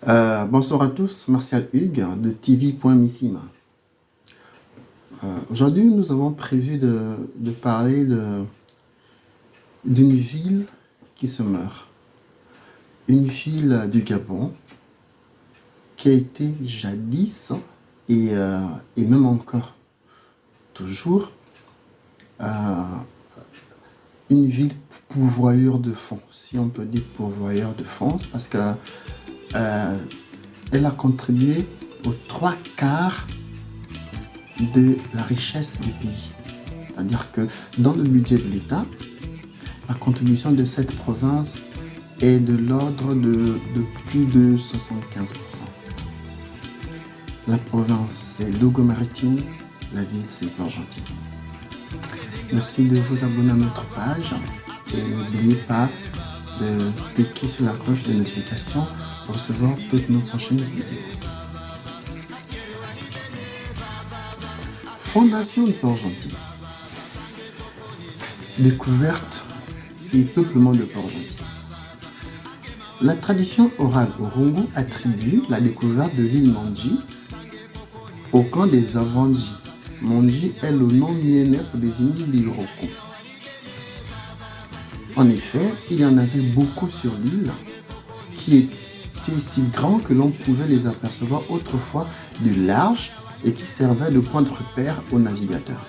Bonsoir à tous, Martial Hugues de TV.missima. Aujourd'hui, nous avons prévu de parler d'une ville qui se meurt. Une ville du Gabon qui a été jadis et même encore toujours une ville pourvoyeur de fonds, si on peut dire pourvoyeur de fonds, parce que elle a contribué aux 3/4 de la richesse du pays. C'est-à-dire que dans le budget de l'État, la contribution de cette province est de l'ordre de plus de 75%. La province, c'est Lougo-Maritime, la ville, c'est Port-Gentil. Merci de vous abonner à notre page et n'oubliez pas de cliquer sur la cloche de notification pour recevoir toutes nos prochaines vidéos. Fondation de Port-Gentil. Découverte et peuplement de Port-Gentil. La tradition orale Orungu attribue la découverte de l'île Mandji au clan des Avandji. Mandji est le nom millénaire pour désigner l'île Roko. En effet, il y en avait beaucoup sur l'île qui étaient si grands que l'on pouvait les apercevoir autrefois du large et qui servaient de point de repère aux navigateurs.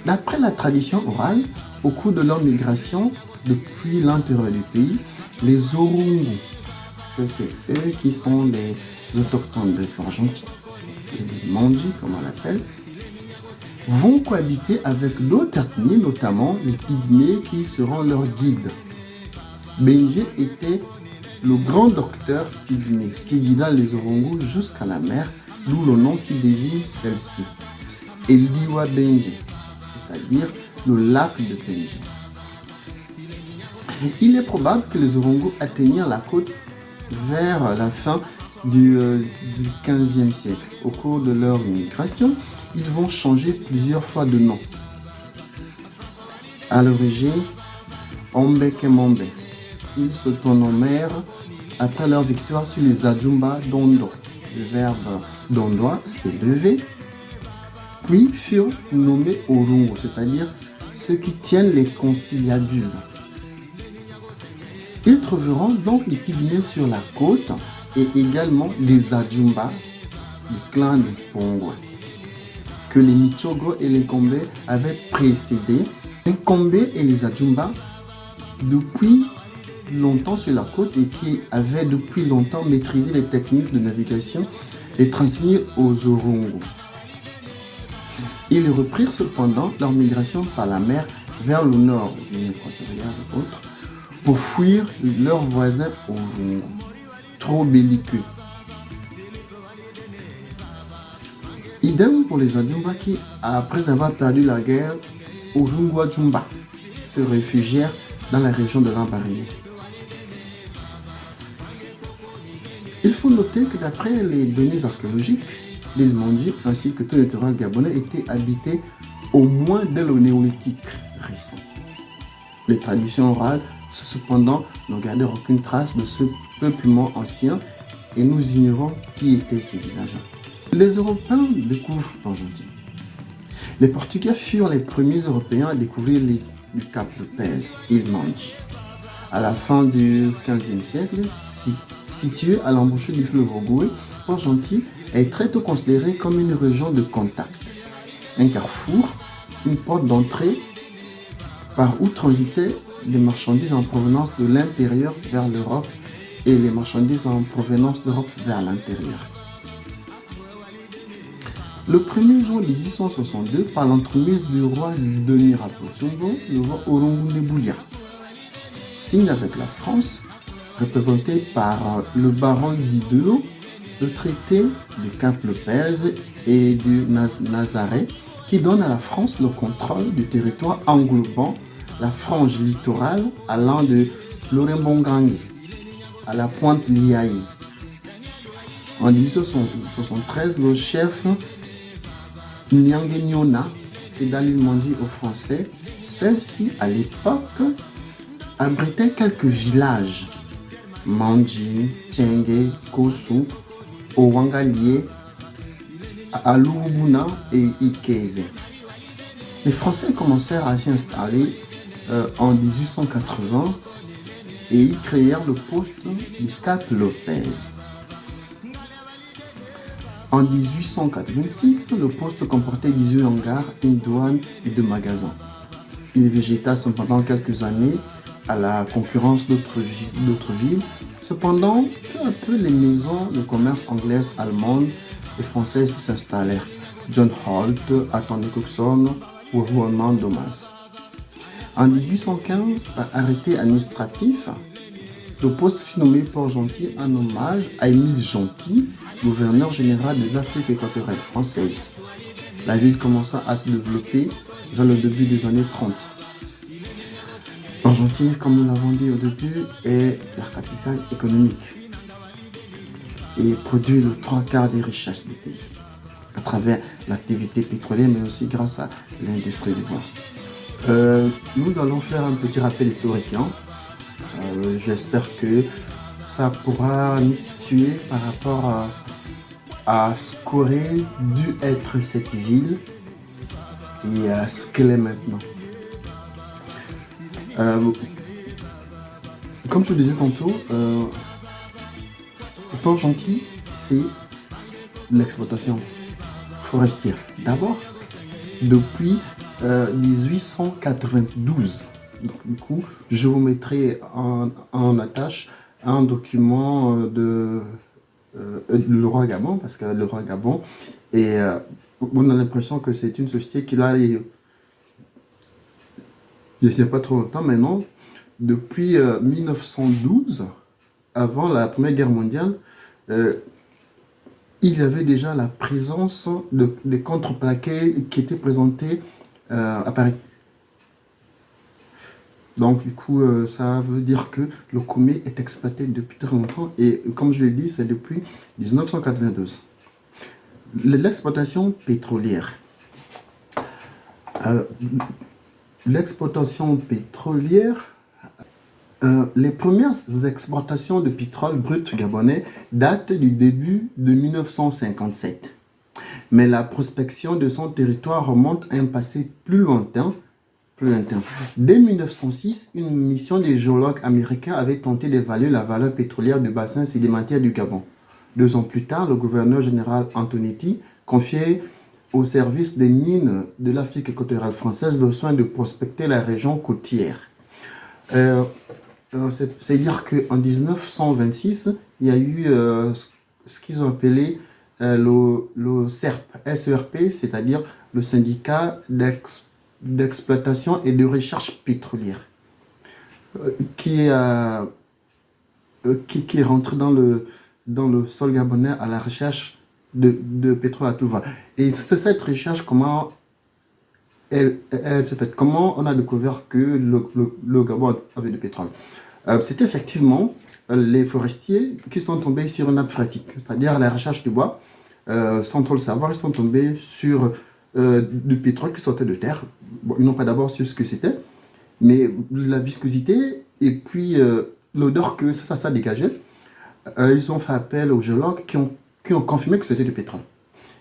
D'après la tradition orale, au cours de leur migration depuis l'intérieur du pays, les Orungu, parce que c'est eux qui sont les autochtones de Port-Gentil, les Mandji comme on l'appelle, vont cohabiter avec d'autres ethnies, notamment les Pygmées qui seront leurs guides. Benji était le grand docteur Pygmée qui guida les Orungu jusqu'à la mer, d'où le nom qui désigne celle-ci, Eliwa Benji, c'est-à-dire le lac de Benji. Il est probable que les Orungu atteignirent la côte vers la fin du XVe siècle. Au cours de leur migration, ils vont changer plusieurs fois de nom. À l'origine, Ombekemombe. Ils s'autonommèrent après leur victoire sur les Ajumba Dondo. Le verbe Dondoa, c'est lever. Puis furent nommés Orungu, c'est-à-dire ceux qui tiennent les conciliabules. Ils trouveront donc les Pygmées sur la côte et également les Ajumba du clan de Pongwe, que les Michogo et les Kombe avaient précédés. Les Kombe et les Ajumba, depuis longtemps sur la côte et qui avaient depuis longtemps maîtrisé les techniques de navigation, les transmirent aux Orungu. Ils reprirent cependant leur migration par la mer vers le nord, Guinée équatoriale et autres, pour fuir leurs voisins Orungu, trop belliqueux. Idem pour les Ajumba qui, après avoir perdu la guerre, Orungu Ajumba se réfugièrent dans la région de l'Ambaréné. Il faut noter que d'après les données archéologiques, l'île Mandji ainsi que tout le littoral gabonais étaient habités au moins dès le néolithique récent. Les traditions orales, cependant, n'ont gardé aucune trace de ce peuplement ancien et nous ignorons qui étaient ces villageois. Les Européens découvrent Port-Gentil. Les Portugais furent les premiers Européens à découvrir l'île du Cap Lopez, île Mandji. À la fin du XVe siècle, située à l'embouchure du fleuve Ogooué, Port-Gentil est très tôt considéré comme une région de contact, un carrefour, une porte d'entrée par où transitaient les marchandises en provenance de l'intérieur vers l'Europe et les marchandises en provenance d'Europe vers l'intérieur. Le 1er juin 1862, par l'entremise du roi Denis Rapotsongo, le roi Orungu Nebouya signe avec la France, représenté par le baron d'Idelo, le traité du Cap Lopez et du Nazaret, qui donne à la France le contrôle du territoire englobant la frange littorale allant de Lorembongangi à la pointe Liaï. En 1873, le chef Nyangenyona céda l'île Mandji aux Français. Celle-ci, à l'époque, abritait quelques villages Mandji, Tchenge, Kosu, Ouangalie, Alubuna et Ikeze. Les Français commencèrent à s'y installer en 1880 et ils créèrent le poste de Cap Lopez. En 1886, le poste comportait 18 hangars, une douane et 2 magasins. Il végéta cependant quelques années à la concurrence d'autres villes. Cependant, peu à peu, les maisons de commerce anglaises, allemandes et françaises s'installèrent. John Holt, Anthony Cookson ou Roman Domas. En 1815, par arrêté administratif, le poste fut nommé Port-Gentil en hommage à Émile Gentil, gouverneur général de l'Afrique équatoriale française. La ville commença à se développer vers le début des années 30. Port-Gentil, comme nous l'avons dit au début, est la capitale économique et produit le 3/4 des richesses du pays à travers l'activité pétrolière, mais aussi grâce à l'industrie du bois. Nous allons faire un petit rappel historique. J'espère que ça pourra nous situer par rapport à ce qu'aurait dû être cette ville et à ce qu'elle est maintenant. Comme je le disais tantôt, Port-Gentil, c'est l'exploitation forestière. D'abord, depuis 1892. Donc, du coup, je vous mettrai en attache un document de le roi Gabon, parce que le roi Gabon, on a l'impression que c'est une société qui a il n'y a pas trop longtemps maintenant, depuis 1912, avant la Première Guerre mondiale, il y avait déjà la présence des contreplaqués qui étaient présentés à Paris. Donc du coup, ça veut dire que le Koumé est exploité depuis très longtemps et comme je l'ai dit, c'est depuis 1992. L'exploitation pétrolière. L'exploitation pétrolière, les premières exportations de pétrole brut gabonais datent du début de 1957. Mais la prospection de son territoire remonte à un passé plus lointain. Dès 1906, une mission des géologues américains avait tenté d'évaluer la valeur pétrolière du bassin sédimentaire du Gabon. 2 ans plus tard, le gouverneur général Antonetti confiait au service des mines de l'Afrique équatoriale française le soin de prospecter la région côtière. C'est-à-dire qu'en 1926, il y a eu ce qu'ils ont appelé le SERP, c'est-à-dire le syndicat d'exploitation et de recherche pétrolière, qui est rentré dans le sol gabonais à la recherche de pétrole à tout va. Et c'est cette recherche, comment elle s'est faite, comment on a découvert que le Gabon avait du pétrole. C'était effectivement les forestiers qui sont tombés sur une nappe phréatique, c'est-à-dire la recherche du bois, sans trop le savoir, ils sont tombés sur du pétrole qui sortait de terre. Bon, ils n'ont pas d'abord su ce que c'était, mais la viscosité et puis l'odeur que ça dégageait, ils ont fait appel aux géologues qui ont confirmé que c'était du pétrole.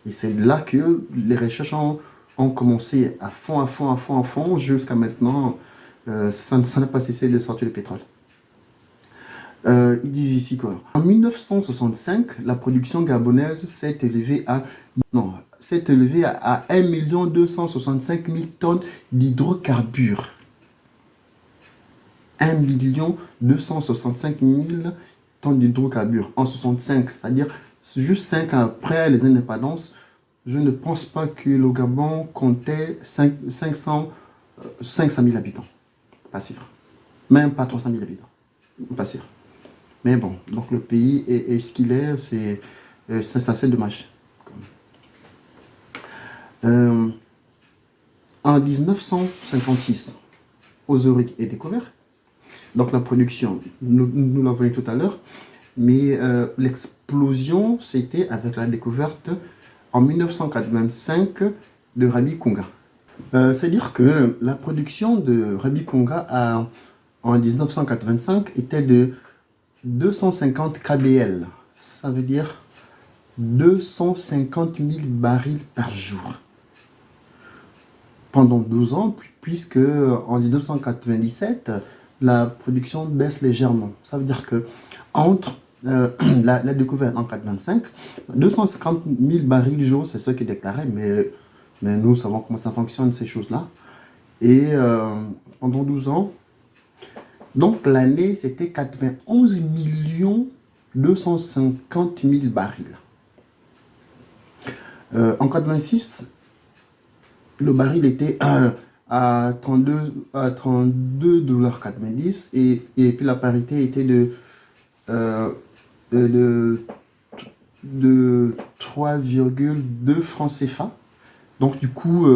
Et c'est là que les recherches ont commencé à fond, jusqu'à maintenant, ça n'a pas cessé de sortir du pétrole. Ils disent ici quoi. En 1965, la production gabonaise s'est élevée à 1 265 000 tonnes d'hydrocarbures. 1 265 000 tonnes d'hydrocarbures en 65, c'est-à-dire juste 5 ans après les indépendances. Je ne pense pas que le Gabon comptait 500 000 habitants. Pas sûr. Même pas 300 000 habitants. Pas sûr. Mais bon, donc le pays est ce qu'il est, c'est dommage. En 1956, Osoric est découvert. Donc la production, nous l'avons vu tout à l'heure, mais l'explosion, c'était avec la découverte en 1985 de Rabi Konga. C'est-à-dire que la production de Rabi Konga en 1985 était de 250 kBL. Ça veut dire 250 000 barils par jour. Pendant 12 ans, puisque en 1997, la production baisse légèrement. Ça veut dire que entre la découverte en 1985, 250 000 barils jour, c'est ce qui est déclaré, mais nous savons comment ça fonctionne, ces choses-là. Et pendant 12 ans, donc l'année, c'était 91 250 000 barils. En 86, le baril était à 32,90 $ et puis la parité était de 3,2 francs CFA. Donc du coup,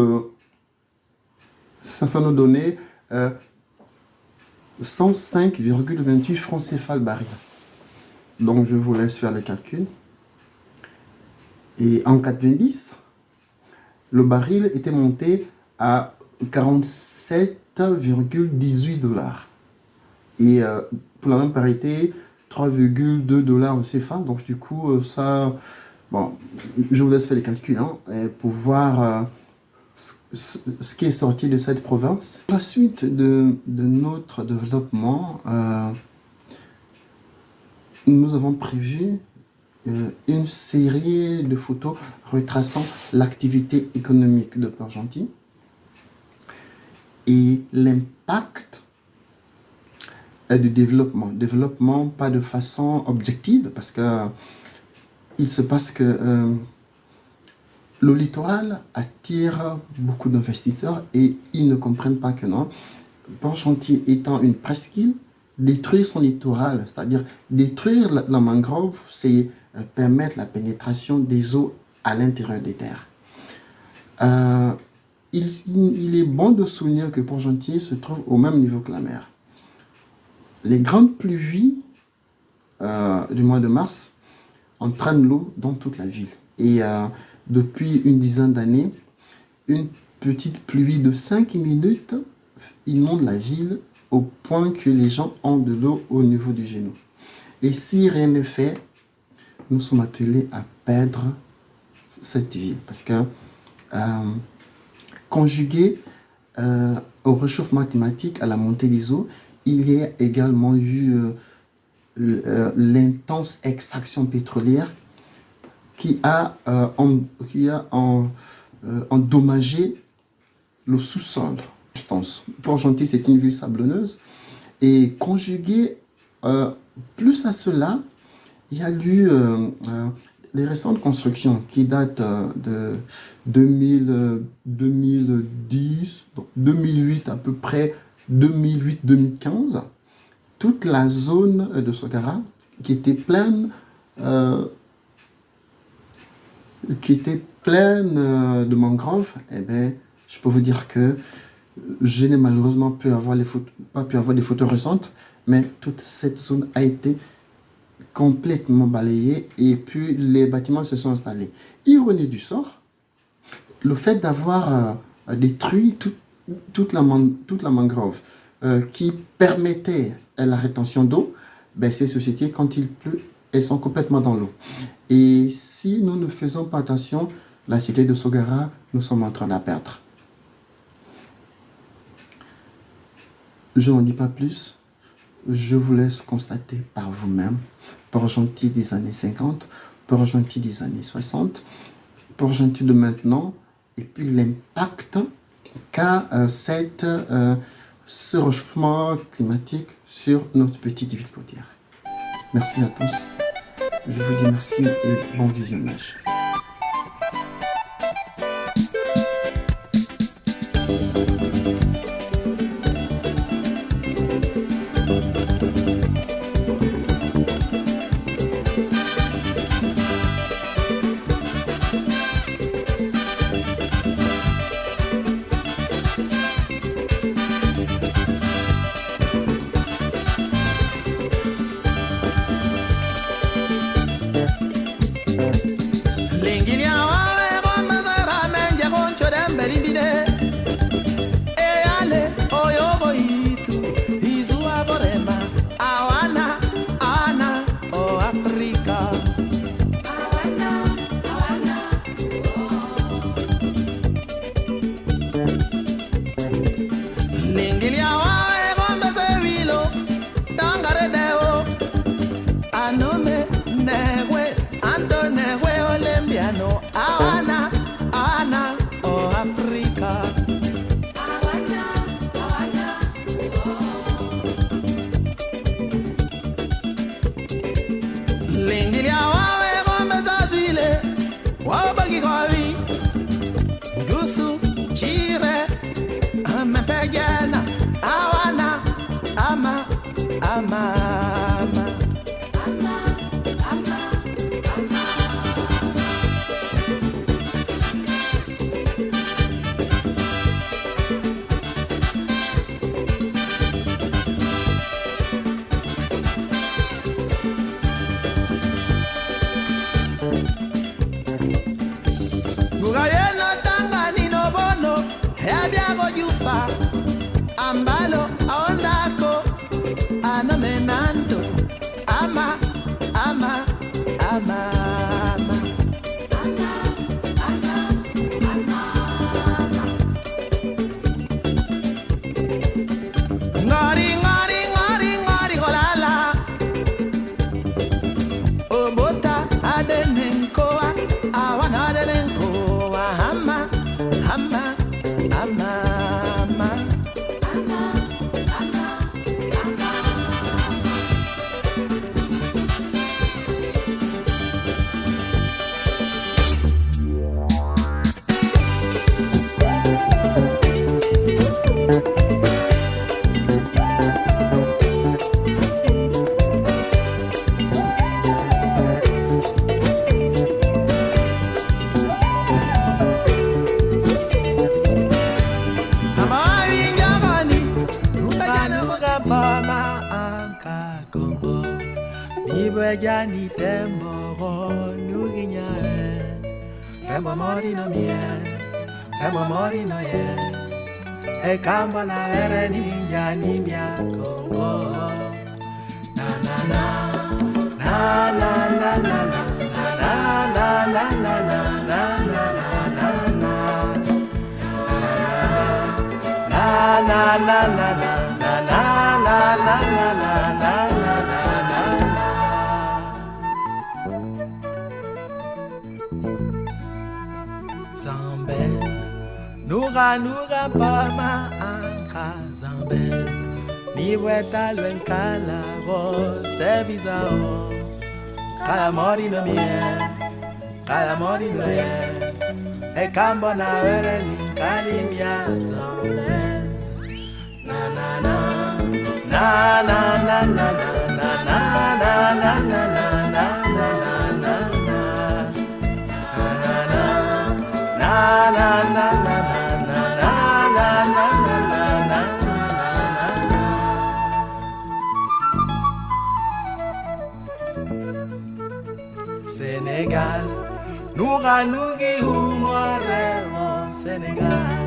ça nous donnait 105,28 francs CFA le baril. Donc je vous laisse faire les calculs. Et en 90, le baril était monté à 47,18 $. Et pour la même parité, 3,2 $ CFA. Donc du coup, ça... Bon, je vous laisse faire les calculs pour voir ce qui est sorti de cette province. La suite de notre développement, nous avons prévu une série de photos retraçant l'activité économique de Port-Gentil et l'impact du développement. Développement pas de façon objective, parce que il se passe que le littoral attire beaucoup d'investisseurs et ils ne comprennent pas que non. Port-Gentil étant une presqu'île, détruire son littoral, c'est-à-dire détruire la mangrove, c'est permettre la pénétration des eaux à l'intérieur des terres. Il est bon de souligner que Port-Gentil se trouve au même niveau que la mer. Les grandes pluies du mois de mars entraînent l'eau dans toute la ville. Et depuis une dizaine d'années, une petite pluie de 5 minutes inonde la ville au point que les gens ont de l'eau au niveau du genou. Et si rien n'est fait, nous sommes appelés à perdre cette ville. Parce que conjugué au réchauffement climatique, à la montée des eaux, il y a également eu l'intense extraction pétrolière qui a endommagé le sous-sol. Port-Gentil, c'est une ville sablonneuse. Et conjugué plus à cela, il y a eu les récentes constructions qui datent de 2010, 2008 à peu près, 2008-2015. Toute la zone de Sogara qui était pleine de mangroves, eh bien, je peux vous dire que je n'ai malheureusement pas pu avoir des photos récentes, mais toute cette zone a été complètement balayée et puis les bâtiments se sont installés. Ironie du sort, le fait d'avoir détruit toute la mangrove qui permettait la rétention d'eau, ben, ces sociétés, quand il pleut, elles sont complètement dans l'eau. Et si nous ne faisons pas attention, la cité de Sogara, nous sommes en train de la perdre. Je n'en dis pas plus. Je vous laisse constater par vous-même. Port-Gentil des années 50, Port-Gentil des années 60, Port-Gentil de maintenant, et puis l'impact qu'a ce réchauffement climatique sur notre petite ville côtière. Merci à tous. Je vous dis merci et bon visionnage. anome negwe ando negwe olembiano awana o Africa lingilia wawe gombe zazile wabagi gawi gusu chire amepegena awana ama Gugayeno tangani no bono Heabiago yufa Ambalo aondako Anomenando Ama Ngari golala Obota adenenkoa Awana adenenkoa Hama Jani tembo nuginya Remo mori no mie Remo mori no ye E kamba na ere ninja ni mia Kongo Na na na Na na na na na Na na na na na Na na na na Na na na na na Na na na na na Na Zambezi, nuga parma anka Zambezi, niweta lwenkala go sebizao, kalamori no mie, kalamori no ye, e kambo na were ninkali mia Zambezi, na na na na na na na na na na na na na na Senegal, nugi humoremo Senegal,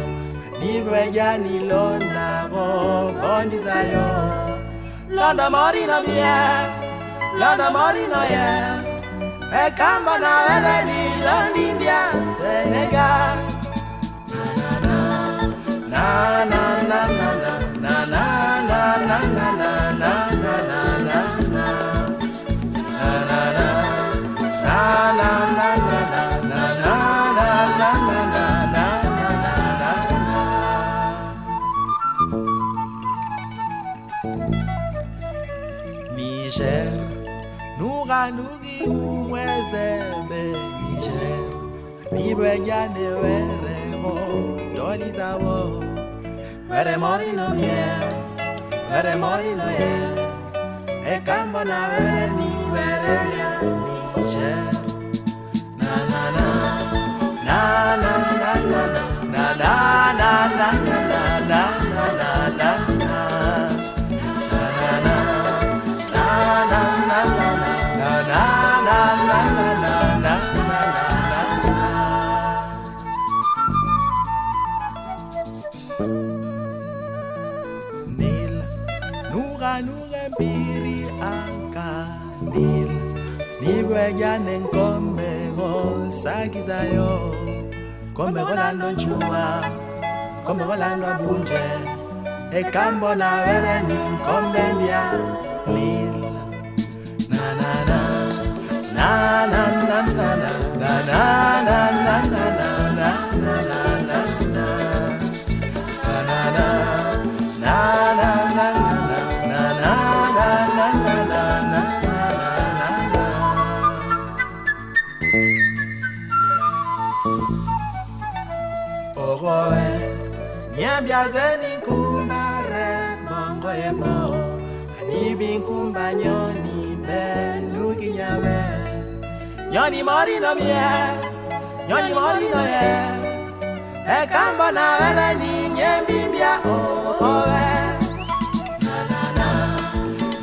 nibweja ni londa go bondi zayo, londa mori no mie, londa mori no ye. E kamba na ere ni Londimbia Senegal Na na na na na na na na na na na na na na Niger nugi umwezembe Niger nibwenyane weremo dolizawo were mori no mie were mori no ye e kambo na were ni were ya Niger na na na na na na na na na na na na na na Nil, nuga mbiri anka Nil, nibweja nenkombe go sagizayo kombe go lando nchuma kombe go lando bunje e kambo na were ni kombe mbia Nil na na na Nyambiazeni kumbare bongo emo Anibi kumba nyoni belu kinyawe Nyoni mori no mie Nyoni mori no ye E kamba na wele ni nyembimbia owe Na na na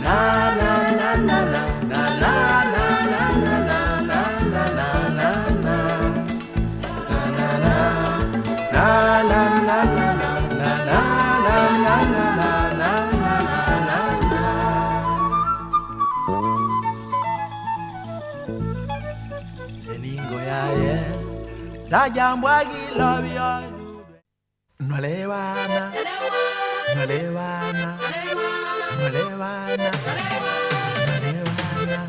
Na na na na na Na na na na na na na na na na Sajambwagi love you. Nolewana, Nolewana, Nolewana, Nolewana,